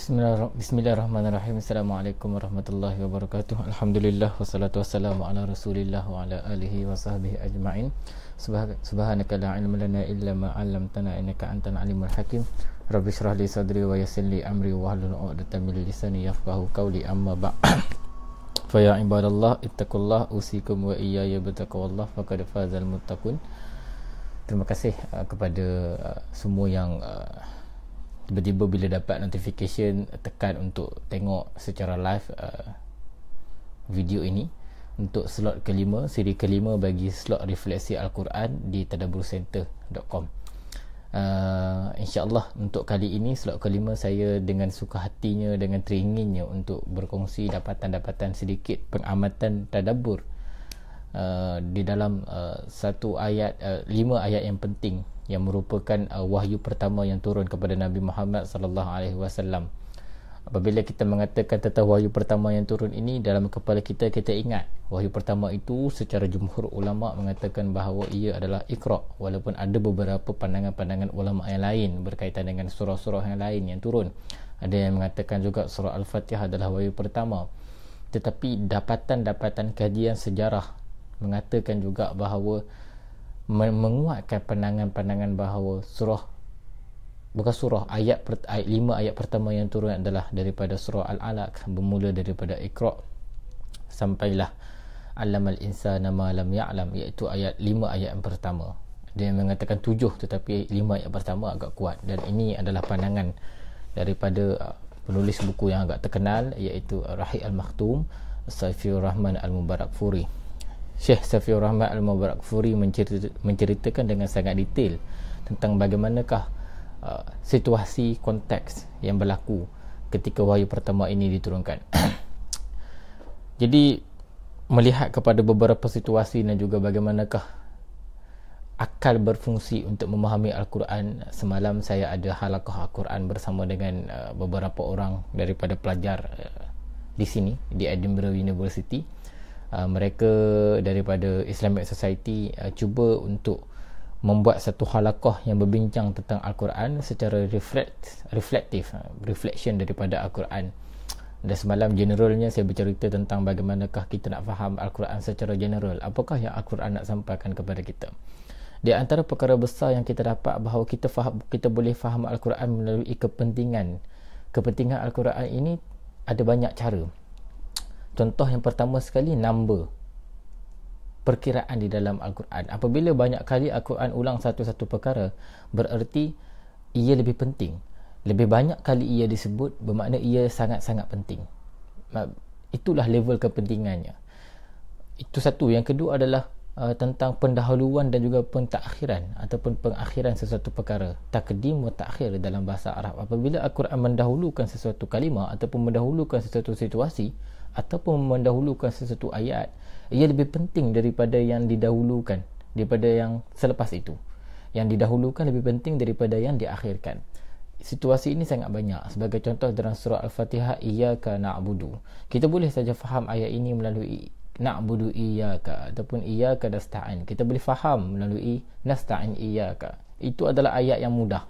Bismillahirrahmanirrahim. Assalamualaikum warahmatullahi wabarakatuh. Alhamdulillah wassalatu wassalamu ala Rasulillah wa ala alihi wa sahbihi ajma'in. Subhanaka la ilma lana illa ma 'allamtana innaka antal alimul hakim. Rabbi shrah li sadri wa yassir li amri wa hlul 'uqdatam min lisani yafqahu qawli. Amma ba'd. Fa ya ibadallah ittaqullah usikum wa iyaya bittaqwallah faqad fazal muttaqun. Terima kasih kepada semua yang tiba-tiba bila dapat notification tekan untuk tengok secara live video ini untuk slot kelima, siri kelima bagi slot refleksi Al-Quran di tadabburcenter.com. InsyaAllah untuk kali ini slot kelima saya dengan suka hatinya, dengan teringinnya untuk berkongsi dapatan-dapatan sedikit pengamatan tadabbur di dalam satu ayat, 5 ayat yang penting yang merupakan wahyu pertama yang turun kepada Nabi Muhammad sallallahu alaihi wasallam. Apabila kita mengatakan tentang wahyu pertama yang turun ini, dalam kepala kita ingat wahyu pertama itu secara jumhur ulama mengatakan bahawa ia adalah Iqra, walaupun ada beberapa pandangan-pandangan ulama yang lain berkaitan dengan surah-surah yang lain yang turun. Ada yang mengatakan juga surah Al-Fatihah adalah wahyu pertama. Tetapi dapatan-dapatan kajian sejarah mengatakan juga bahawa menguatkan pandangan-pandangan bahawa ayat 5 ayat pertama yang turun adalah daripada surah Al-Alaq, bermula daripada Iqra sampailah Allamal insana ma lam ya'lam, iaitu ayat 5 ayat yang pertama. Dia mengatakan 7, tetapi 5 ayat pertama agak kuat, dan ini adalah pandangan daripada penulis buku yang agak terkenal, iaitu Rahiq Al-Makhtum, Safiur Rahman Al-Mubarakfuri. Syekh Safiur Rahman Al-Mubarakfuri menceritakan dengan sangat detail tentang bagaimanakah situasi konteks yang berlaku ketika wahyu pertama ini diturunkan. Jadi melihat kepada beberapa situasi dan juga bagaimanakah akal berfungsi untuk memahami Al-Quran, semalam saya ada halaqah Al-Quran bersama dengan beberapa orang daripada pelajar di sini, di Edinburgh University. Mereka daripada Islamic Society cuba untuk membuat satu halaqah yang berbincang tentang Al-Quran secara reflection daripada Al-Quran. Dan semalam generalnya saya bercerita tentang bagaimanakah kita nak faham Al-Quran secara general, apakah yang Al-Quran nak sampaikan kepada kita. Di antara perkara besar yang kita dapat bahawa kita boleh faham Al-Quran melalui kepentingan Al-Quran ini ada banyak cara. Contoh yang pertama sekali, number, perkiraan di dalam Al-Quran. Apabila banyak kali Al-Quran ulang satu-satu perkara, bererti ia lebih penting. Lebih banyak kali ia disebut, bermakna ia sangat-sangat penting. Itulah level kepentingannya. Itu satu. Yang kedua adalah tentang pendahuluan dan juga pentakhiran ataupun pengakhiran sesuatu perkara. Takdim wa takhir dalam bahasa Arab. Apabila Al-Quran mendahulukan sesuatu kalimah ataupun mendahulukan sesuatu situasi ataupun mendahulukan sesuatu ayat, ia lebih penting daripada yang didahulukan, daripada yang selepas itu. Yang didahulukan lebih penting daripada yang diakhirkan. Situasi ini sangat banyak. Sebagai contoh dalam surah Al-Fatihah, iyyaka na'budu, kita boleh saja faham ayat ini melalui na'budu iyyaka ataupun iyyaka nasta'in. Kita boleh faham melalui nasta'in iyyaka. Itu adalah ayat yang mudah.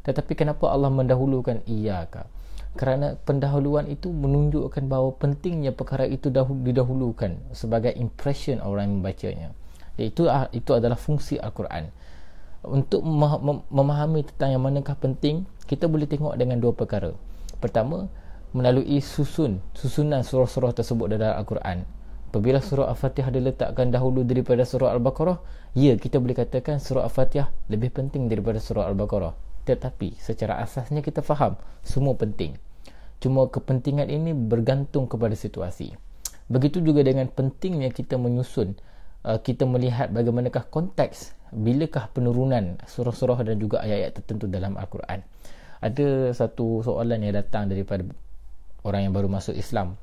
Tetapi kenapa Allah mendahulukan iyyaka? Kerana pendahuluan itu menunjukkan bahawa pentingnya perkara itu didahulukan sebagai impression orang yang membacanya. Itu adalah fungsi Al-Quran. Untuk memahami tentang yang manakah penting, kita boleh tengok dengan dua perkara. Pertama, melalui susunan surah-surah tersebut dalam Al-Quran. Apabila surah Al-Fatihah diletakkan dahulu daripada surah Al-Baqarah, ya, kita boleh katakan surah Al-Fatihah lebih penting daripada surah Al-Baqarah. Tetapi secara asasnya kita faham semua penting. Cuma kepentingan ini bergantung kepada situasi. Begitu juga dengan pentingnya kita menyusun, kita melihat bagaimanakah konteks, bilakah penurunan surah-surah dan juga ayat-ayat tertentu dalam Al-Quran. Ada satu soalan yang datang daripada orang yang baru masuk Islam,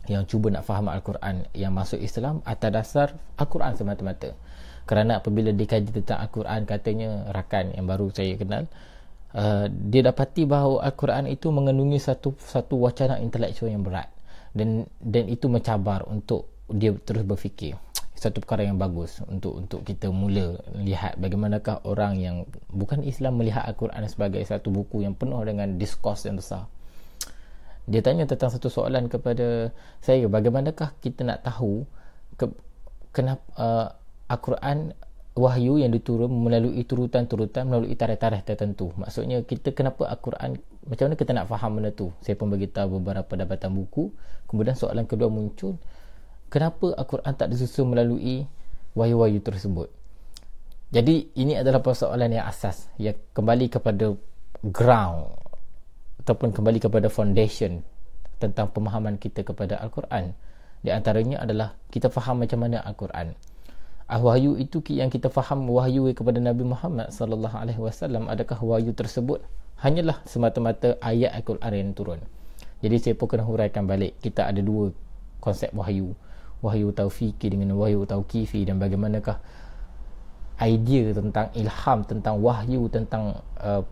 yang cuba nak faham Al-Quran, yang masuk Islam atas dasar Al-Quran semata-mata. Kerana apabila dikaji tentang Al-Quran, katanya rakan yang baru saya kenal, dia dapati bahawa Al-Quran itu mengandungi satu wacana intelektual yang berat, dan itu mencabar untuk dia terus berfikir. Satu perkara yang bagus untuk kita mula lihat bagaimanakah orang yang bukan Islam melihat Al-Quran sebagai satu buku yang penuh dengan diskurs yang besar. Dia tanya tentang satu soalan kepada saya, bagaimanakah kita nak tahu kenapa Al-Quran wahyu yang diturun melalui turutan-turutan, melalui tarikh-tarikh tertentu. Maksudnya kita kenapa Al-Quran, macam mana kita nak faham benda tu? Saya pun beritahu beberapa dapatan buku. Kemudian soalan kedua muncul, kenapa Al-Quran tak disusun melalui wahyu-wahyu tersebut? Jadi ini adalah persoalan yang asas, yang kembali kepada ground ataupun kembali kepada foundation tentang pemahaman kita kepada Al-Quran. Di antaranya adalah kita faham macam mana Al-Quran. Wahyu itu yang kita faham wahyu kepada Nabi Muhammad sallallahu alaihi wasallam, adakah wahyu tersebut hanyalah semata-mata ayat Al-Quran yang turun? Jadi saya pun kena huraikan balik, kita ada dua konsep wahyu, wahyu taufiqi dengan wahyu tauqifi, dan bagaimanakah idea tentang ilham, tentang wahyu, tentang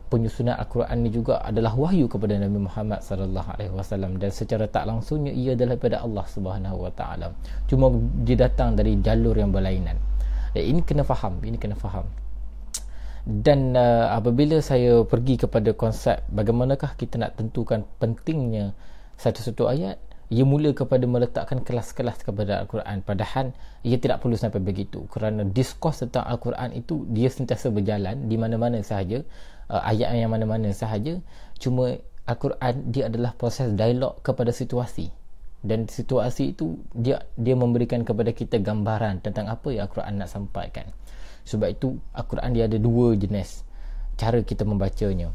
penyusunan Al-Quran ni juga adalah wahyu kepada Nabi Muhammad sallallahu alaihi wasallam, dan secara tak langsungnya ia adalah daripada Allah Subhanahu wa taala. Cuma dia datang dari jalur yang berlainan. Dan ini kena faham, Dan apabila saya pergi kepada konsep bagaimanakah kita nak tentukan pentingnya satu-satu ayat, ia mula kepada meletakkan kelas-kelas kepada Al-Quran. Padahal ia tidak perlu sampai begitu, kerana diskurs tentang Al-Quran itu dia sentiasa berjalan di mana-mana sahaja, ayat yang mana-mana sahaja. Cuma Al-Quran dia adalah proses dialog kepada situasi, dan situasi itu dia memberikan kepada kita gambaran tentang apa yang Al-Quran nak sampaikan. Sebab itu Al-Quran dia ada dua jenis cara kita membacanya.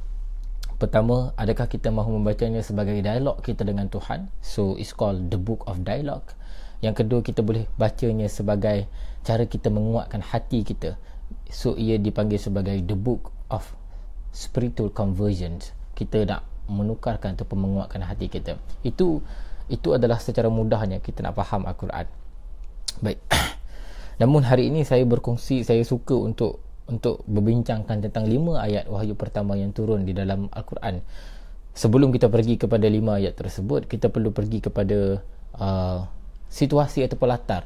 Pertama, adakah kita mahu membacanya sebagai dialog kita dengan Tuhan? So it's called the book of dialogue. Yang kedua, kita boleh bacanya sebagai cara kita menguatkan hati kita. So ia dipanggil sebagai the book of spiritual conversions. Kita nak menukarkan ataupun menguatkan hati kita. Itu adalah secara mudahnya kita nak faham Al-Quran. Baik. Namun hari ini saya suka untuk berbincangkan tentang 5 ayat wahyu pertama yang turun di dalam Al-Quran. Sebelum kita pergi kepada 5 ayat tersebut, kita perlu pergi kepada situasi ataupun latar.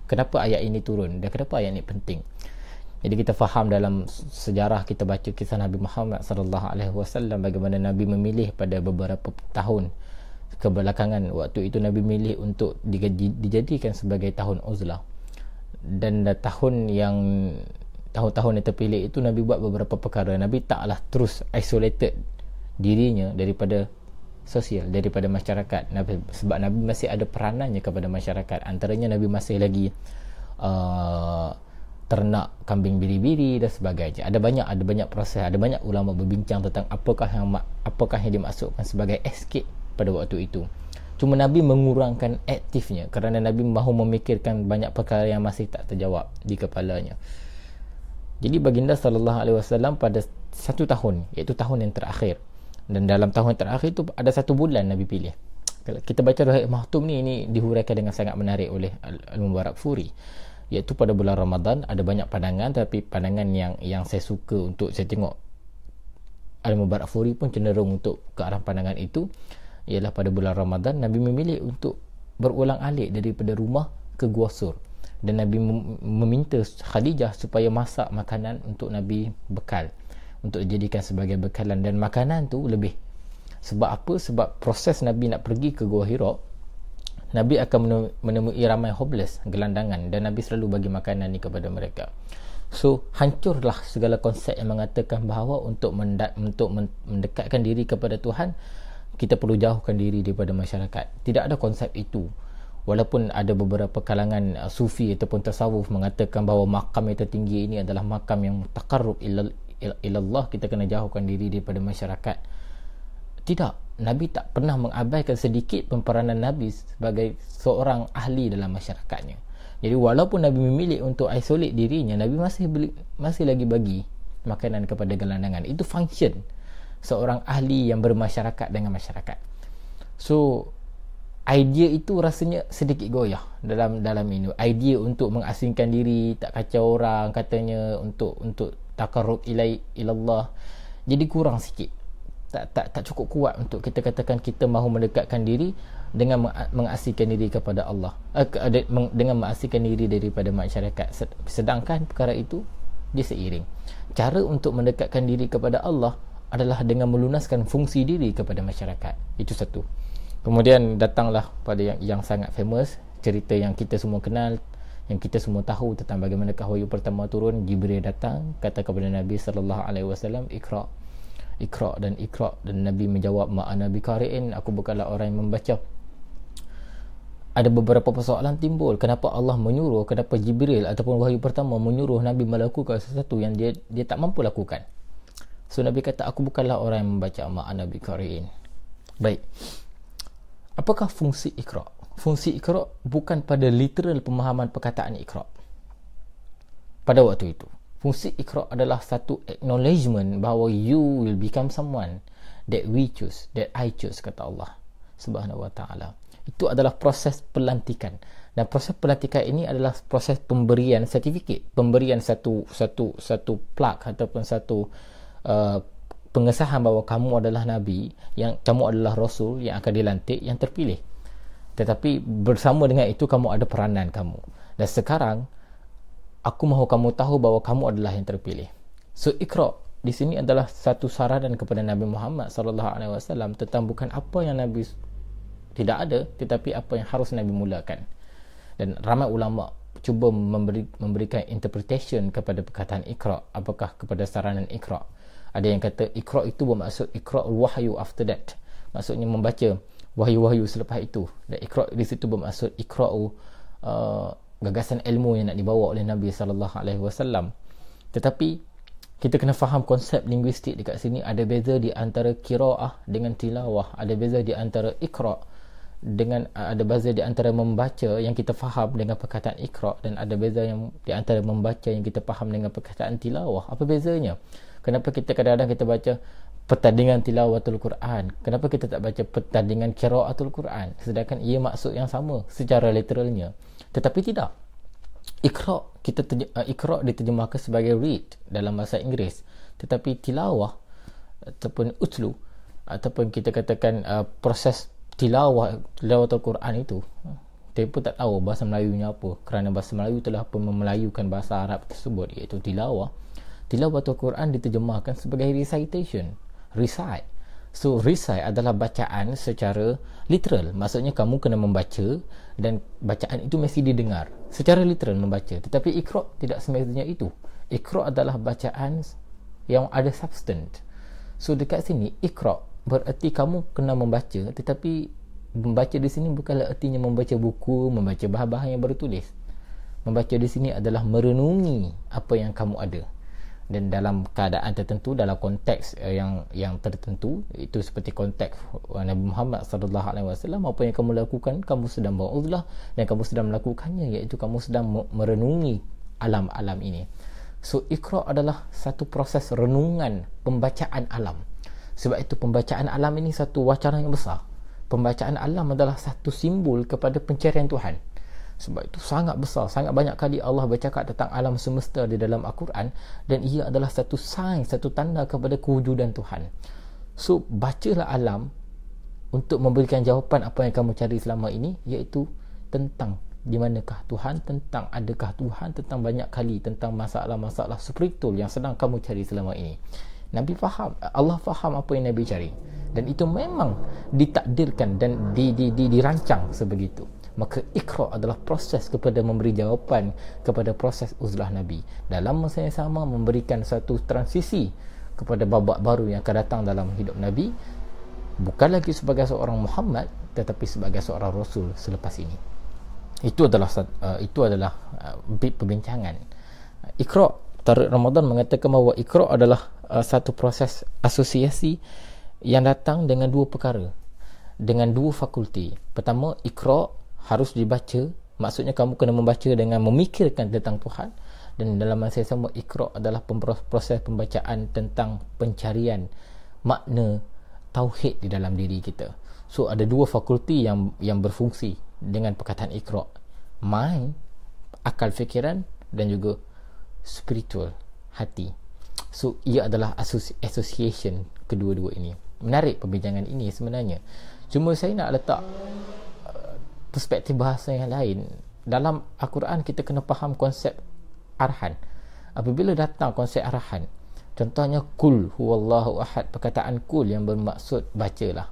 Kenapa ayat ini turun dan kenapa ayat ini penting? Jadi kita faham dalam sejarah, kita baca kisah Nabi Muhammad sallallahu alaihi wasallam, bagaimana Nabi memilih pada beberapa tahun kebelakangan, waktu itu Nabi memilih untuk dijadikan sebagai tahun uzlah. Dan tahun yang terpilih itu Nabi buat beberapa perkara. Nabi taklah terus isolated dirinya daripada sosial, daripada masyarakat. Sebab Nabi masih ada peranannya kepada masyarakat. Antaranya Nabi masih lagi ternak kambing biri-biri dan sebagainya. Ada banyak proses. Ada banyak ulama berbincang tentang apakah yang dimaksudkan sebagai escape pada waktu itu. Cuma Nabi mengurangkan aktifnya kerana Nabi mahu memikirkan banyak perkara yang masih tak terjawab di kepalanya. Jadi baginda sallallahu alaihi wasallam pada satu tahun, iaitu tahun yang terakhir, dan dalam tahun yang terakhir itu ada 1 bulan Nabi pilih. Kalau kita baca Rahiq Mahtum ini dihuraikan dengan sangat menarik oleh Al-Mubarakfuri, iaitu pada bulan Ramadan ada banyak pandangan, tapi pandangan yang saya suka untuk saya tengok Al-Mubarakfuri pun cenderung untuk ke arah pandangan itu, ialah pada bulan Ramadan Nabi memilih untuk berulang alik daripada rumah ke Gua Sur. Dan Nabi meminta Khadijah supaya masak makanan untuk Nabi bekal, untuk dijadikan sebagai bekalan. Dan makanan tu lebih. Sebab apa? Sebab proses Nabi nak pergi ke Gua Hira, Nabi akan menemui ramai homeless, gelandangan, dan Nabi selalu bagi makanan ni kepada mereka. So hancurlah segala konsep yang mengatakan bahawa untuk mendekatkan diri kepada Tuhan, kita perlu jauhkan diri daripada masyarakat. Tidak ada konsep itu. Walaupun ada beberapa kalangan sufi ataupun tasawuf mengatakan bahawa makam yang tertinggi ini adalah makam yang taqarrub ilallah, kita kena jauhkan diri daripada masyarakat. Tidak, Nabi tak pernah mengabaikan sedikit pemperanan Nabi sebagai seorang ahli dalam masyarakatnya. Jadi walaupun Nabi memilih untuk isolate dirinya, Nabi masih lagi bagi makanan kepada gelandangan. Itu function seorang ahli yang bermasyarakat dengan masyarakat. So idea itu rasanya sedikit goyah dalam ini. Idea untuk mengasingkan diri, tak kacau orang, katanya untuk taqarrub ilallah, jadi kurang sikit. Tak cukup kuat untuk kita katakan kita mahu mendekatkan diri dengan mengasingkan diri kepada Allah, dengan mengasingkan diri daripada masyarakat. Sedangkan perkara itu dia seiring. Cara untuk mendekatkan diri kepada Allah adalah dengan melunaskan fungsi diri kepada masyarakat. Itu satu. Kemudian datanglah pada yang sangat famous, cerita yang kita semua kenal, yang kita semua tahu tentang bagaimanakah wahyu pertama turun. Jibril datang, kata kepada Nabi sallallahu alaihi wasallam, Iqra, Iqra, dan Nabi menjawab, ma ana biqari'in, aku bukanlah orang yang membaca. Ada beberapa persoalan timbul, kenapa Allah menyuruh, kenapa Jibril ataupun wahyu pertama menyuruh Nabi melakukan sesuatu yang dia tak mampu lakukan. So Nabi kata, aku bukanlah orang yang membaca, ma ana biqari'in. Baik, apakah fungsi Iqra? Fungsi Iqra bukan pada literal pemahaman perkataan Iqra pada waktu itu. Fungsi Iqra adalah satu acknowledgement bahawa you will become someone that we choose, that I choose, kata Allah Subhanahu wa ta'ala. Itu adalah proses pelantikan, dan proses pelantikan ini adalah proses pemberian sertifikat, pemberian satu plak ataupun satu pengesahan bahawa kamu adalah Nabi, yang kamu adalah Rasul yang akan dilantik, yang terpilih. Tetapi bersama dengan itu kamu ada peranan kamu. Dan sekarang aku mahu kamu tahu bahawa kamu adalah yang terpilih. So Iqra di sini adalah satu saranan kepada Nabi Muhammad sallallahu alaihi wasallam tentang bukan apa yang Nabi tidak ada, tetapi apa yang harus Nabi mulakan. Dan ramai ulama cuba memberikan interpretation kepada perkataan Iqra. Apakah kepada saranan Iqra? Ada yang kata Iqra itu bermaksud Iqra'ul wahyu after that, maksudnya membaca wahyu-wahyu selepas itu. Dan Iqra di situ bermaksud Iqra'u gagasan ilmu yang nak dibawa oleh Nabi sallallahu alaihi wasallam. Tetapi kita kena faham konsep linguistik dekat sini. Ada beza di antara qiraah dengan tilawah, ada beza di antara Iqra dengan, ada beza di antara membaca yang kita faham dengan perkataan Iqra, dan ada beza yang di antara membaca yang kita faham dengan perkataan tilawah. Apa bezanya? Kenapa kita kadang-kadang kita baca pertandingan tilawatul Quran, kenapa kita tak baca pertandingan qiraatul Quran, sedangkan ia maksud yang sama secara literalnya? Tetapi tidak. Iqra diterjemahkan sebagai read dalam bahasa Inggeris, tetapi tilawah ataupun utlu, ataupun kita katakan proses tilawatul Quran itu, dia pun tak tahu bahasa Melayunya apa, kerana bahasa Melayu telah pun memelayukan bahasa Arab tersebut, iaitu tilawah. Tilawatul Quran diterjemahkan sebagai recitation, recite. So recite adalah bacaan secara literal, maksudnya kamu kena membaca dan bacaan itu mesti didengar secara literal, membaca. Tetapi Iqra tidak semestinya itu. Iqra adalah bacaan yang ada substance. So dekat sini Iqra bererti kamu kena membaca, tetapi membaca di sini bukanlah artinya membaca buku, membaca bahan-bahan yang baru tulis. Membaca di sini adalah merenungi apa yang kamu ada, dan dalam keadaan tertentu, dalam konteks yang tertentu. Itu seperti konteks Nabi Muhammad sallallahu alaihi wasallam, apa yang kamu lakukan, kamu sedang beruzlah dan kamu sedang melakukannya, iaitu kamu sedang merenungi alam-alam ini. So Iqra adalah satu proses renungan, pembacaan alam. Sebab itu pembacaan alam ini satu wacana yang besar. Pembacaan alam adalah satu simbol kepada pencarian Tuhan. Sebab itu sangat besar, sangat banyak kali Allah bercakap tentang alam semesta di dalam Al-Quran, dan ia adalah satu sign, satu tanda kepada kewujudan Tuhan. So bacalah alam untuk memberikan jawapan apa yang kamu cari selama ini, iaitu tentang di manakah Tuhan, tentang adakah Tuhan, tentang banyak kali tentang masalah-masalah spiritual yang sedang kamu cari selama ini. Nabi faham, Allah faham apa yang Nabi cari, dan itu memang ditakdirkan dan dirancang sebegitu. Maka Iqra adalah proses kepada memberi jawapan kepada proses uzlah Nabi, dalam masa yang sama memberikan satu transisi kepada babak baru yang akan datang dalam hidup Nabi, bukan lagi sebagai seorang Muhammad, tetapi sebagai seorang Rasul selepas ini. Itu adalah perbincangan. Iqra, Tariq Ramadan mengatakan bahawa Iqra adalah satu proses asosiasi yang datang dengan dua perkara, dengan dua fakulti. Pertama, Iqra harus dibaca, maksudnya kamu kena membaca dengan memikirkan tentang Tuhan, dan dalam masa yang sama Iqra adalah proses pembacaan tentang pencarian makna tauhid di dalam diri kita. So ada dua fakulti yang berfungsi dengan perkataan Iqra, mind, akal fikiran, dan juga spiritual, hati. So ia adalah association kedua-dua ini. Menarik perbincangan ini sebenarnya, cuma saya nak letak perspektif bahasa yang lain. Dalam Al-Quran kita kena faham konsep arahan. Apabila datang konsep arahan, contohnya kul huwallahu ahad, perkataan kul yang bermaksud bacalah.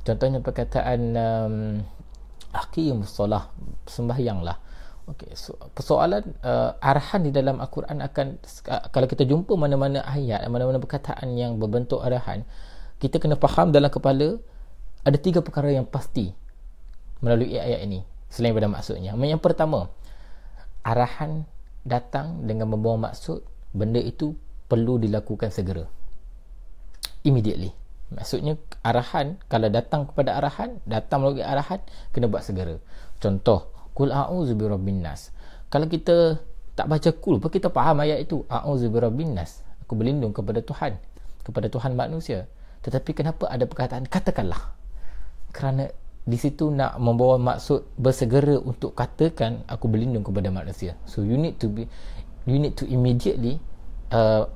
Contohnya perkataan aqimus solah, sembahyanglah. Okey, so, persoalan arahan di dalam Al-Quran akan, kalau kita jumpa mana-mana ayat, mana-mana perkataan yang berbentuk arahan, kita kena faham dalam kepala ada 3 perkara yang pasti melalui ayat ini selain pada maksudnya. Yang pertama, arahan datang dengan membawa maksud, benda itu perlu dilakukan segera, immediately. Maksudnya arahan, kalau datang kepada arahan, datang melalui arahan, kena buat segera. Contoh, Qul a'udzu birabbin nas. Kalau kita tak baca qul pun kita faham ayat itu, a'udzu birabbin nas, aku berlindung kepada Tuhan manusia. Tetapi kenapa ada perkataan katakanlah? Kerana di situ nak membawa maksud bersegera untuk katakan aku berlindung kepada manusia. So you need to immediately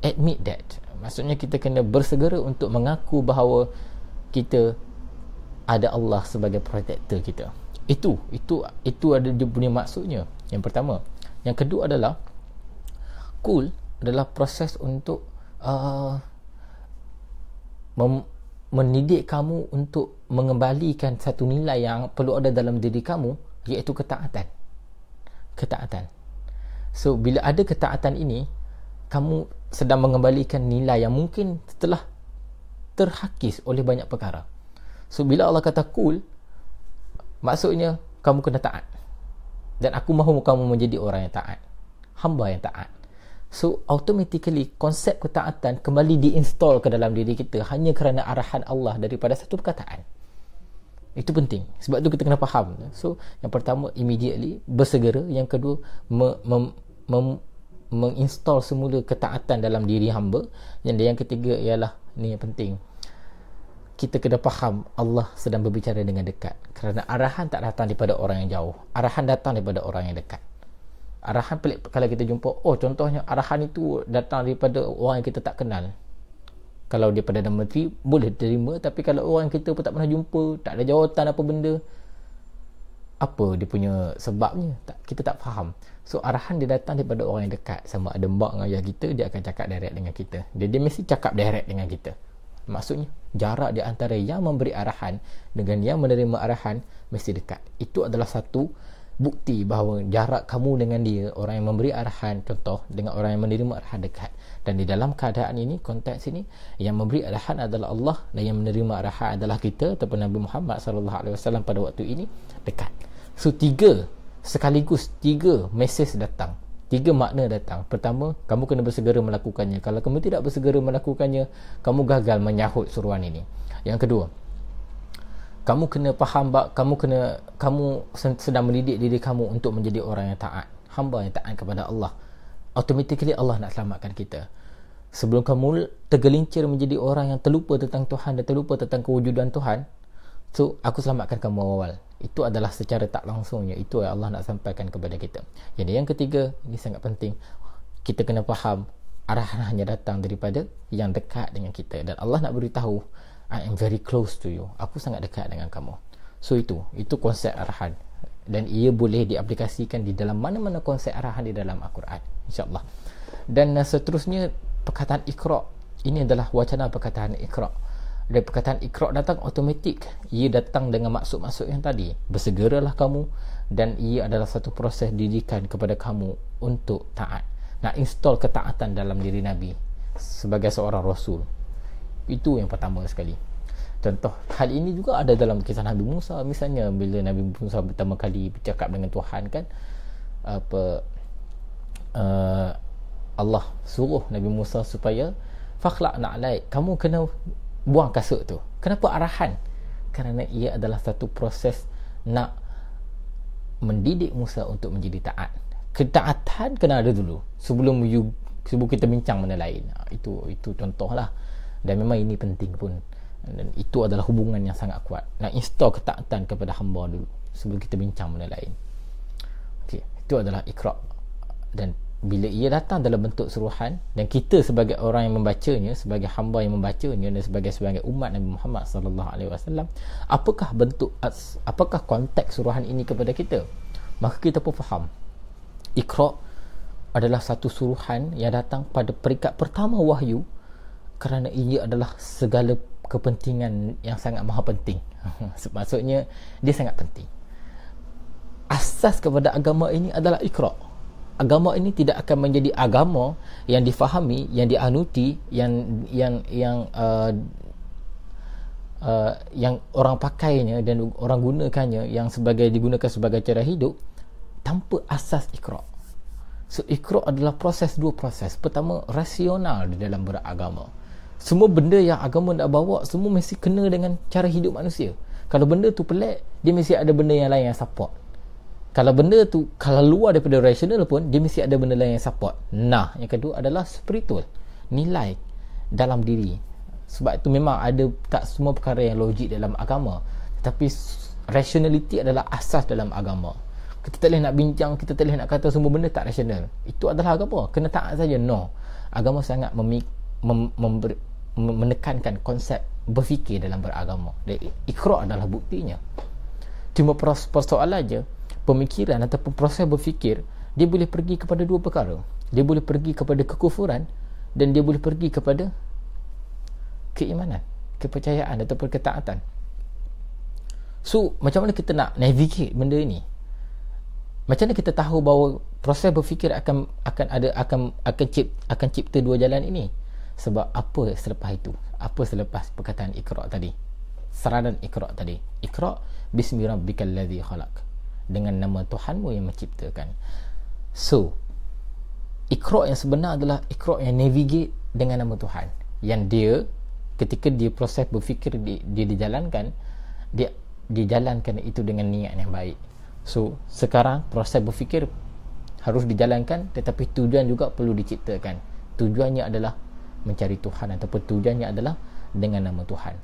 admit that. Maksudnya kita kena bersegera untuk mengaku bahawa kita ada Allah sebagai protector kita. Itu ada dia punya maksudnya. Yang pertama. Yang kedua adalah qul adalah proses untuk mendidik kamu untuk mengembalikan satu nilai yang perlu ada dalam diri kamu, iaitu ketaatan. So bila ada ketaatan ini, kamu sedang mengembalikan nilai yang mungkin telah terhakis oleh banyak perkara. So bila Allah kata qul, maksudnya kamu kena taat, dan aku mahu kamu menjadi orang yang taat, hamba yang taat. So automatically konsep ketaatan kembali diinstall ke dalam diri kita hanya kerana arahan Allah daripada satu perkataan. Itu penting, sebab tu kita kena faham. So yang pertama, immediately, bersegera. Yang kedua, menginstall semula ketaatan dalam diri hamba. Yang ketiga ialah, ni yang penting, kita kena faham Allah sedang berbicara dengan dekat. Kerana arahan tak datang daripada orang yang jauh, arahan datang daripada orang yang dekat. Arahan pelik kalau kita jumpa, contohnya arahan itu datang daripada orang yang kita tak kenal. Kalau dia Perdana Menteri boleh terima, tapi kalau orang kita pun tak pernah jumpa, tak ada jawatan apa benda, apa dia punya sebabnya, kita tak faham. So arahan dia datang daripada orang yang dekat. Sama ada mak dengan ayah kita, dia akan cakap direct dengan kita. Dia mesti cakap direct dengan kita. Maksudnya jarak di antara yang memberi arahan dengan yang menerima arahan mesti dekat. Itu adalah satu bukti bahawa jarak kamu dengan dia, orang yang memberi arahan contoh, dengan orang yang menerima arahan dekat. Dan di dalam keadaan ini, konteks ini, yang memberi arahan adalah Allah dan yang menerima arahan adalah kita ataupun Nabi Muhammad SAW pada waktu ini, dekat. So 3 sekaligus, 3 mesej datang, 3 makna datang. Pertama, kamu kena bersegera melakukannya. Kalau kamu tidak bersegera melakukannya, kamu gagal menyahut suruhan ini. Yang kedua, kamu kena faham, kamu sedang mendidik diri kamu untuk menjadi orang yang taat, hamba yang taat kepada Allah. Automatically Allah nak selamatkan kita. Sebelum kamu tergelincir menjadi orang yang terlupa tentang Tuhan dan terlupa tentang kewujudan Tuhan, so aku selamatkan kamu awal. Itu adalah secara tak langsungnya, itu yang Allah nak sampaikan kepada kita. Jadi yang ketiga, ini sangat penting, kita kena faham arahan hanya datang daripada yang dekat dengan kita. Dan Allah nak beritahu, I am very close to you, aku sangat dekat dengan kamu. So itu konsep arahan, dan ia boleh diaplikasikan di dalam mana-mana konsep arahan di dalam Al-Quran, insyaAllah. Dan seterusnya, perkataan Iqra', ini adalah wacana perkataan Iqra'. Dan perkataan Iqra' datang automatik, ia datang dengan maksud-maksud yang tadi. Bersegeralah kamu, dan ia adalah satu proses didikan kepada kamu untuk taat. Nak install ketaatan dalam diri Nabi sebagai seorang Rasul. Itu yang pertama sekali. Contoh hal ini juga ada dalam kisah Nabi Musa. Misalnya bila Nabi Musa pertama kali bercakap dengan Tuhan kan, Allah suruh Nabi Musa supaya fakhla'na alaik, kamu kena buang kasut tu. Kenapa arahan? Kerana ia adalah satu proses nak mendidik Musa untuk menjadi taat. Ketaatan kena ada dulu sebelum kita bincang benda lain. Itu contohlah. Dan memang ini penting pun, dan itu adalah hubungan yang sangat kuat. Nak install ketaatan kepada hamba dulu sebelum kita bincang benda lain. Okay, itu adalah Iqra'. Dan bila ia datang dalam bentuk suruhan, dan kita sebagai orang yang membacanya, sebagai hamba yang membacanya, dan sebagai umat Nabi Muhammad SAW, apakah konteks suruhan ini kepada kita? Maka kita pun faham Iqra' adalah satu suruhan yang datang pada peringkat pertama wahyu, kerana ia adalah segala kepentingan yang sangat maha penting. Maksudnya dia sangat penting. Asas kepada agama ini adalah Iqra. Agama ini tidak akan menjadi agama yang difahami, yang dianuti, yang orang pakainya dan orang gunakannya, yang digunakan sebagai cara hidup tanpa asas Iqra. So Iqra adalah dua proses. Pertama, rasional di dalam beragama. Semua benda yang agama nak bawa semua mesti kena dengan cara hidup manusia. Kalau benda tu pelik, dia mesti ada benda yang lain yang support. Kalau benda tu kalau luar daripada rasional pun, dia mesti ada benda lain yang support. Nah, yang kedua adalah spiritual, nilai dalam diri. Sebab itu memang ada tak semua perkara yang logik dalam agama, tetapi rationality adalah asas dalam agama. Kita tak boleh nak bincang, kita tak boleh nak kata semua benda tak rasional. Itu adalah agama, kena taat saja. No, agama sangat menekankan konsep berfikir dalam beragama. Dan Iqra adalah buktinya. Cuma persoalan je, pemikiran ataupun proses berfikir, dia boleh pergi kepada dua perkara. Dia boleh pergi kepada kekufuran, dan dia boleh pergi kepada keimanan, kepercayaan ataupun ketaatan. So macam mana kita nak navigate benda ni? Macam mana kita tahu bahawa proses berfikir akan cipta dua jalan ini? Sebab apa selepas itu? Apa selepas perkataan Iqra tadi? Seradan Iqra tadi. Iqra bismi rabbikal ladzi khalaq. Dengan nama Tuhanmu yang menciptakan. So Iqra yang sebenar adalah Iqra yang navigate dengan nama Tuhan, yang dia ketika dia proses berfikir dia dijalankan, dia dijalankan itu dengan niat yang baik. So sekarang proses berfikir harus dijalankan, tetapi tujuan juga perlu diciptakan. Tujuannya adalah mencari Tuhan, ataupun tujuannya adalah dengan nama Tuhan.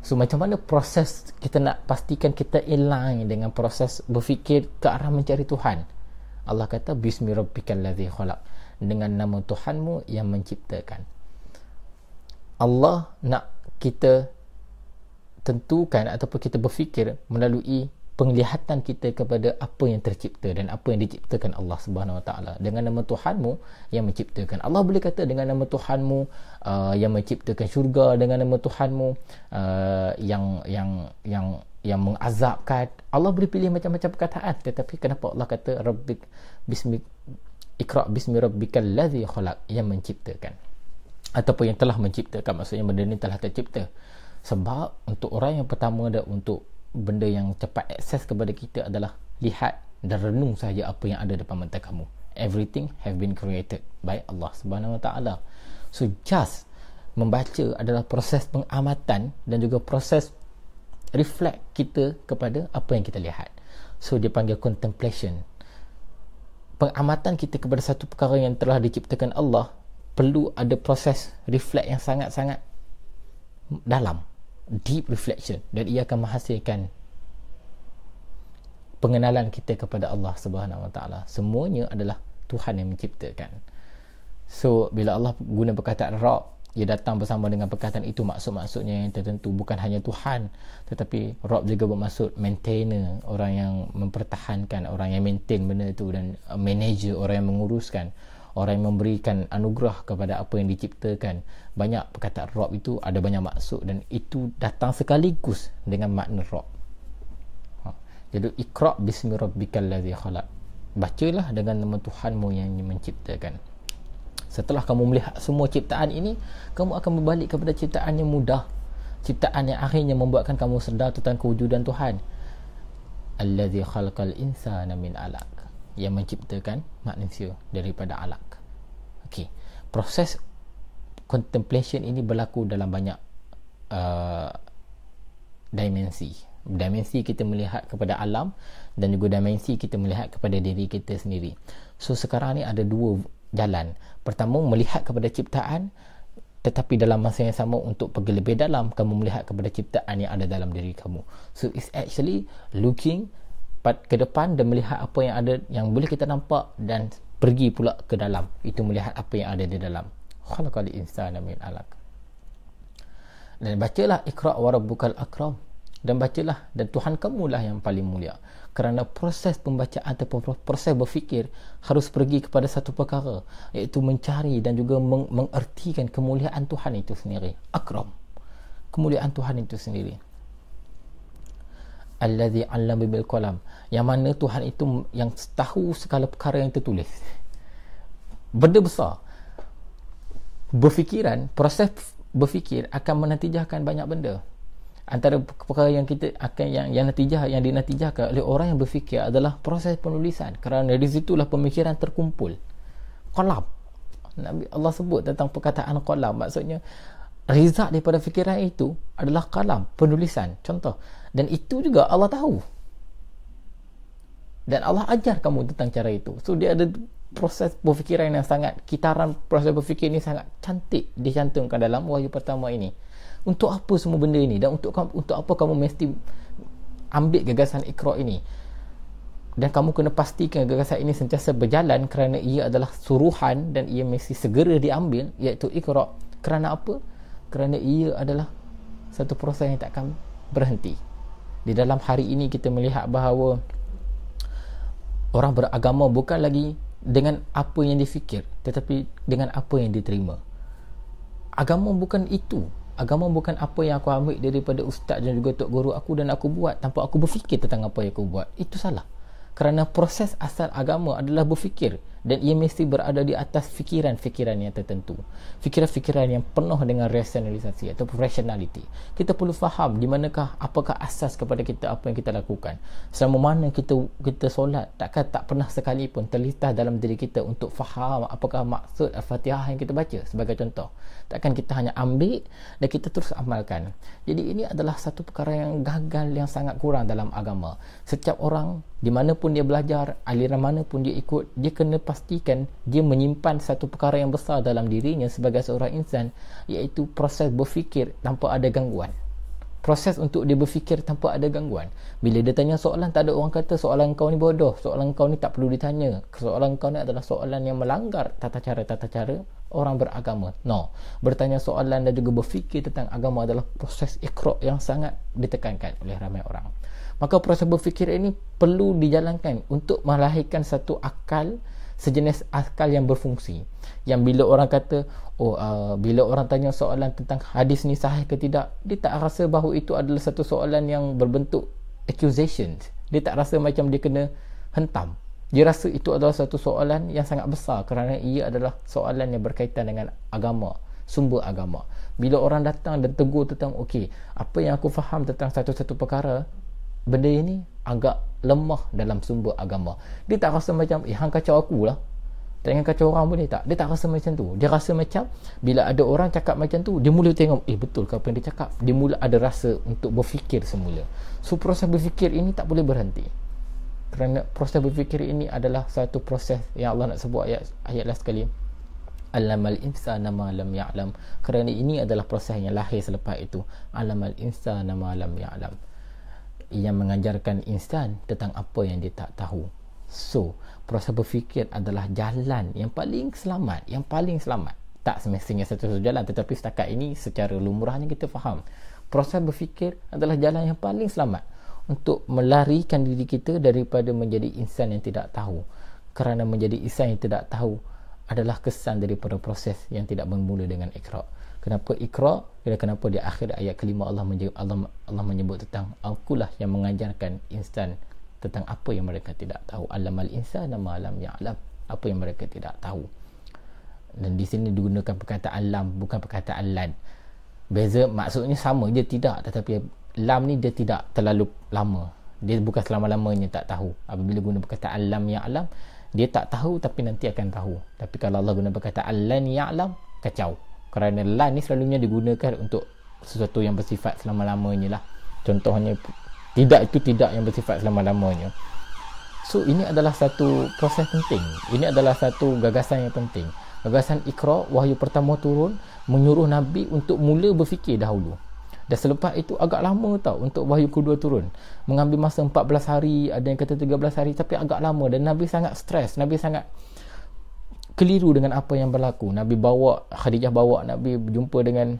So macam mana proses kita nak pastikan kita align dengan proses berfikir ke arah mencari Tuhan? Allah kata bismi rabbikal ladzi khalaq, dengan nama Tuhanmu yang menciptakan. Allah nak kita tentukan ataupun kita berfikir melalui penglihatan kita kepada apa yang tercipta dan apa yang diciptakan Allah Subhanahu Wa Taala. Dengan nama Tuhanmu yang menciptakan. Allah boleh kata dengan nama Tuhanmu yang menciptakan syurga, dengan nama Tuhanmu yang mengazabkan. Allah boleh pilih macam-macam perkataan, tetapi kenapa Allah kata Iqra bismi rabbikal ladzi khalaq, yang menciptakan ataupun yang telah menciptakan, maksudnya benda ni telah tercipta. Sebab untuk orang yang pertama dan untuk benda yang cepat akses kepada kita adalah lihat dan renung sahaja apa yang ada depan mata kamu. Everything have been created by Allah Subhanahu Wa Taala. So just membaca adalah proses pengamatan dan juga proses reflect kita kepada apa yang kita lihat. So dia panggil contemplation. Pengamatan kita kepada satu perkara yang telah diciptakan Allah perlu ada proses reflect yang sangat-sangat dalam, deep reflection, dan ia akan menghasilkan pengenalan kita kepada Allah Subhanahu Wa Taala. Semuanya adalah Tuhan yang menciptakan. So bila Allah guna perkataan Rabb, ia datang bersama dengan perkataan itu maksud-maksudnya yang tertentu. Bukan hanya Tuhan, tetapi Rabb juga bermaksud maintainer, orang yang mempertahankan, orang yang maintain benda itu, dan manager, orang yang menguruskan, orang yang memberikan anugerah kepada apa yang diciptakan. Banyak perkataan Rabb itu ada banyak maksud, dan itu datang sekaligus dengan makna Rabb. Jadi Iqra bismi rabbikal ladzi khalaq, bacalah dengan nama Tuhanmu yang menciptakan. Setelah kamu melihat semua ciptaan ini, kamu akan berbalik kepada ciptaan yang mudah, ciptaan yang akhirnya membuatkan kamu sedar tentang kewujudan Tuhan. Allazi khalaqal insana min alaq, yang menciptakan manusia daripada alaq. Okey, proses contemplation ini berlaku dalam banyak dimensi. Dimensi kita melihat kepada alam, dan juga dimensi kita melihat kepada diri kita sendiri. So sekarang ni ada dua jalan. Pertama, melihat kepada ciptaan, tetapi dalam masa yang sama untuk pergi lebih dalam, kamu melihat kepada ciptaan yang ada dalam diri kamu. So it's actually looking ke depan dan melihat apa yang ada, yang boleh kita nampak, dan pergi pula ke dalam, itu melihat apa yang ada di dalam. Khalaqal insana min alaq. Dan bacalah Iqra wa rabbukal akram, dan bacalah, dan Tuhan kamulah yang paling mulia. Kerana proses pembacaan ataupun proses berfikir harus pergi kepada satu perkara, iaitu mencari dan juga mengertikan kemuliaan Tuhan itu sendiri. Akram, kemuliaan Tuhan itu sendiri. Allazi 'allama bil qalam, yang mana Tuhan itu yang tahu segala perkara yang tertulis. Benda besar. Berfikiran, proses berfikir akan menatijahkan banyak benda. Antara perkara yang kita akan yang dinatijahkan oleh orang yang berfikir adalah proses penulisan, kerana di situlah pemikiran terkumpul. Qalam. Nabi Allah sebut tentang perkataan qalam, maksudnya result daripada fikiran itu adalah qalam, penulisan, contoh. Dan itu juga Allah tahu. Dan Allah ajar kamu tentang cara itu. So dia ada proses berfikiran yang sangat, kitaran proses berfikir ini sangat cantik dicantumkan dalam wahyu pertama ini. Untuk apa semua benda ini, dan untuk apa kamu mesti ambil gagasan Iqra ini, dan kamu kena pastikan gagasan ini sentiasa berjalan, kerana ia adalah suruhan dan ia mesti segera diambil, iaitu Iqra. Kerana apa? Kerana ia adalah satu proses yang takkan berhenti. Di dalam hari ini kita melihat bahawa orang beragama bukan lagi dengan apa yang difikir, tetapi dengan apa yang diterima. Agama bukan itu. Agama bukan apa yang aku ambil daripada ustaz dan juga tok guru aku dan aku buat tanpa aku berfikir tentang apa yang aku buat. Itu salah. Kerana proses asal agama adalah berfikir, dan ia mesti berada di atas fikiran-fikiran yang tertentu, fikiran-fikiran yang penuh dengan rasionalisasi atau rationality. Kita perlu faham di manakah, apakah asas kepada kita apa yang kita lakukan. Selama mana kita solat, tak pernah sekalipun terlintas dalam diri kita untuk faham apakah maksud Al-Fatihah yang kita baca, sebagai contoh. Takkan kita hanya ambil dan kita terus amalkan. Jadi ini adalah satu perkara yang gagal, yang sangat kurang dalam agama. Setiap orang, di mana pun dia belajar, aliran mana pun dia ikut, dia kena pastikan dia menyimpan satu perkara yang besar dalam dirinya sebagai seorang insan, iaitu proses berfikir tanpa ada gangguan. Proses untuk dia berfikir tanpa ada gangguan. Bila dia tanya soalan, tak ada orang kata soalan kau ni bodoh, soalan kau ni tak perlu ditanya, soalan kau ni adalah soalan yang melanggar tata cara orang beragama. No, bertanya soalan dan juga berfikir tentang agama adalah proses Iqra yang sangat ditekankan oleh ramai orang. Maka proses berfikir ini perlu dijalankan untuk melahirkan satu akal, sejenis akal yang berfungsi, yang bila orang kata bila orang tanya soalan tentang hadis ni sahih ke tidak, dia tak rasa bahawa itu adalah satu soalan yang berbentuk accusation. Dia tak rasa macam dia kena hentam. Dia rasa itu adalah satu soalan yang sangat besar, kerana ia adalah soalan yang berkaitan dengan agama, sumber agama. Bila orang datang dan tegur tentang okey, apa yang aku faham tentang satu-satu perkara, benda ini agak lemah dalam sumber agama, dia tak rasa macam hang kacau aku lah, jangan kacau orang boleh tak? Dia tak rasa macam tu. Dia rasa macam bila ada orang cakap macam tu, dia mula tengok betul ke apa yang dia cakap. Dia mula ada rasa untuk berfikir semula. So proses berfikir ini tak boleh berhenti, kerana proses berfikir ini adalah satu proses yang Allah nak sebut ayat last sekali, alamal insana ma lam ya'lam. Kerana ini adalah proses yang lahir selepas itu, alamal insana ma lam ya'lam, yang mengajarkan insan tentang apa yang dia tak tahu. So proses berfikir adalah jalan yang paling selamat, tak semestinya satu jalan, tetapi setakat ini secara lumrahnya kita faham proses berfikir adalah jalan yang paling selamat untuk melarikan diri kita daripada menjadi insan yang tidak tahu. Kerana menjadi insan yang tidak tahu adalah kesan daripada proses yang tidak bermula dengan Iqra. Kenapa Iqra? Kenapa di akhir ayat kelima Allah menyebut tentang akulah yang mengajarkan insan tentang apa yang mereka tidak tahu. Alamal insana ma lam ya'lam, apa yang mereka tidak tahu. Dan di sini digunakan perkataan lam, bukan perkataan lan. Beza maksudnya sama je, tidak, tetapi lam ni dia tidak terlalu lama, dia bukan selama-lamanya tak tahu. Apabila guna perkataan lam ya'lam, dia tak tahu tapi nanti akan tahu. Tapi kalau Allah guna perkataan lan ya'lam, kacau. Kerana lan ni selalunya digunakan untuk sesuatu yang bersifat selama-lamanya lah. Contohnya tidak yang bersifat selama-lamanya. So ini adalah satu proses penting. Ini adalah satu gagasan yang penting. Gagasan Iqra, wahyu pertama turun, menyuruh Nabi untuk mula berfikir dahulu. Dan selepas itu agak lama tau untuk wahyu kedua turun. Mengambil masa 14 hari, ada yang kata 13 hari, tapi agak lama. Dan Nabi sangat stres, Nabi sangat keliru dengan apa yang berlaku. Khadijah bawa Nabi berjumpa dengan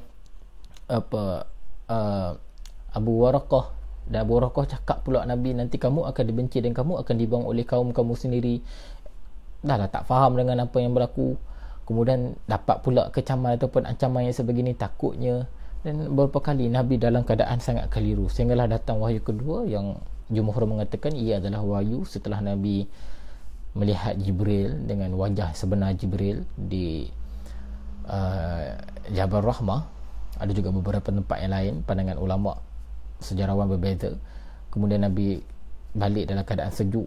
Abu Waraqah. Dan Abu Waraqah cakap pula Nabi, nanti kamu akan dibenci dan kamu akan dibuang oleh kaum kamu sendiri. Dah lah tak faham dengan apa yang berlaku. Kemudian dapat pula kecaman ataupun ancaman yang sebegini, takutnya Dan beberapa kali Nabi dalam keadaan sangat keliru, sehinggalah datang wahyu kedua yang jumhur mengatakan ia adalah wahyu setelah Nabi melihat Jibril dengan wajah sebenar Jibril di Jabal Rahmah. Ada juga beberapa tempat yang lain, pandangan ulama sejarawan berbeza. Kemudian Nabi balik dalam keadaan sejuk.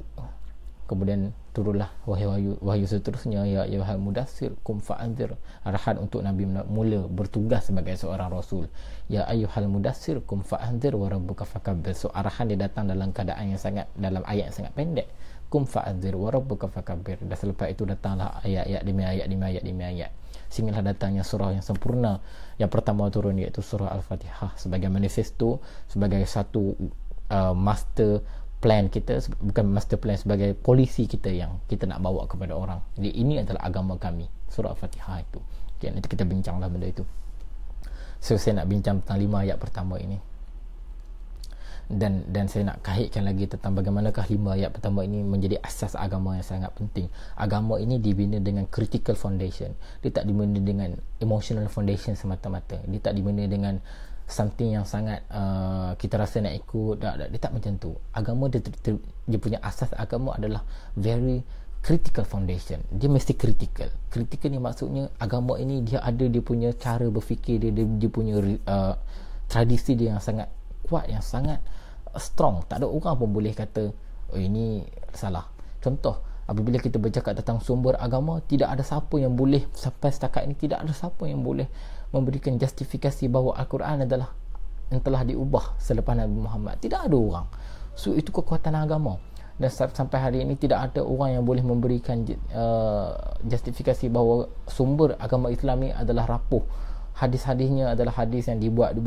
Kemudian turunlah wahyu seterusnya, ya ayyuhal mudaththir qum fa'anzir, arahan untuk Nabi mula bertugas sebagai seorang rasul. Ya ayyuhal mudaththir qum fa'anzir wa rabbuka fakabbir. So arahan dia datang dalam keadaan yang sangat, dalam ayat yang sangat pendek, qum fa'anzir wa rabbuka fakabbir. Dan selepas itu datanglah ayat-ayat demi ayat demi ayat, sehinggalah datangnya surah yang sempurna yang pertama turun, iaitu surah Al-Fatihah, sebagai manifesto, sebagai satu master plan kita, bukan master plan, sebagai polisi kita yang kita nak bawa kepada orang. Jadi ini adalah agama kami, surah Al-Fatihah itu. Okay, nanti kita bincanglah benda itu. So saya nak bincang tentang 5 ayat pertama ini, dan saya nak kaitkan lagi tentang bagaimanakah 5 ayat pertama ini menjadi asas agama yang sangat penting. Agama ini dibina dengan critical foundation. Dia tak dibina dengan emotional foundation semata-mata. Dia tak dibina dengan something yang sangat kita rasa nak ikut. Dia tak macam tu. Agama dia punya asas agama adalah very critical foundation. Dia mesti critical. Critical ni maksudnya agama ini dia ada dia punya cara berfikir dia punya tradisi dia yang sangat kuat, yang sangat strong. Tak ada orang pun boleh kata ini salah. Contoh, apabila kita bercakap tentang sumber agama, tidak ada siapa yang boleh, sampai setakat ini tidak ada siapa yang boleh memberikan justifikasi bahawa Al-Quran adalah yang telah diubah selepas Nabi Muhammad. Tidak ada orang. So itu kekuatan agama. Dan sampai hari ini tidak ada orang yang boleh memberikan justifikasi bahawa sumber agama Islam ni adalah rapuh, hadis-hadisnya adalah hadis yang dibuat.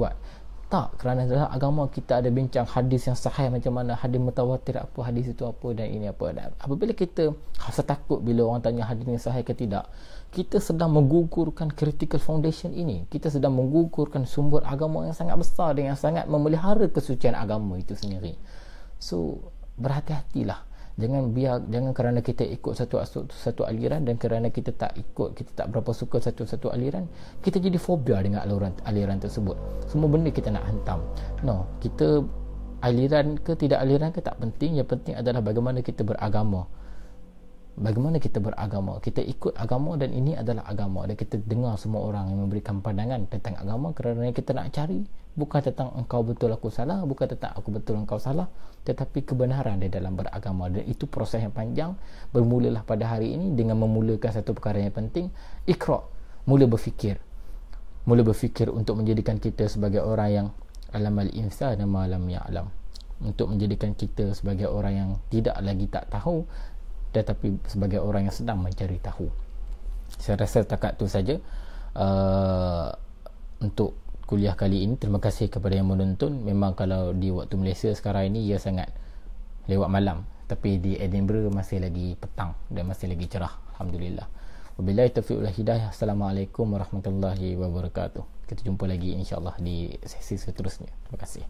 Tak, kerana dalam agama kita ada bincang hadis yang sahih macam mana, hadis mutawatir apa, hadis itu apa, dan ini apa. Dan apabila kita rasa takut bila orang tanya hadis ini sahih ke tidak, kita sedang menggugurkan critical foundation ini. Kita sedang menggugurkan sumber agama yang sangat besar dan yang sangat memelihara kesucian agama itu sendiri. So berhati-hatilah. Jangan kerana kita ikut satu aliran, dan kerana kita tak berapa suka satu aliran, kita jadi fobia dengan aliran tersebut. Semua benda kita nak hantam. No, kita aliran ke tidak aliran ke tak penting. Yang penting adalah bagaimana kita beragama. Kita ikut agama, dan ini adalah agama, dan kita dengar semua orang yang memberikan pandangan tentang agama, kerana yang kita nak cari bukan tentang engkau betul aku salah, bukan tentang aku betul engkau salah, tetapi kebenaran di dalam beragama. Dan itu proses yang panjang. Bermulalah pada hari ini dengan memulakan satu perkara yang penting, Iqra, mula berfikir untuk menjadikan kita sebagai orang yang alamal insana ma lam ya'lam, untuk menjadikan kita sebagai orang yang tidak lagi tak tahu, tetapi sebagai orang yang sedang mencari tahu. Saya rasa setakat tu saja untuk kuliah kali ini. Terima kasih kepada yang menonton. Memang kalau di waktu Malaysia sekarang ini ia sangat lewat malam, tapi di Edinburgh masih lagi petang dan masih lagi cerah, alhamdulillah. Wabillahi taufiq wal hidayah. Assalamualaikum warahmatullahi wabarakatuh. Kita jumpa lagi insya-Allah di sesi seterusnya. Terima kasih.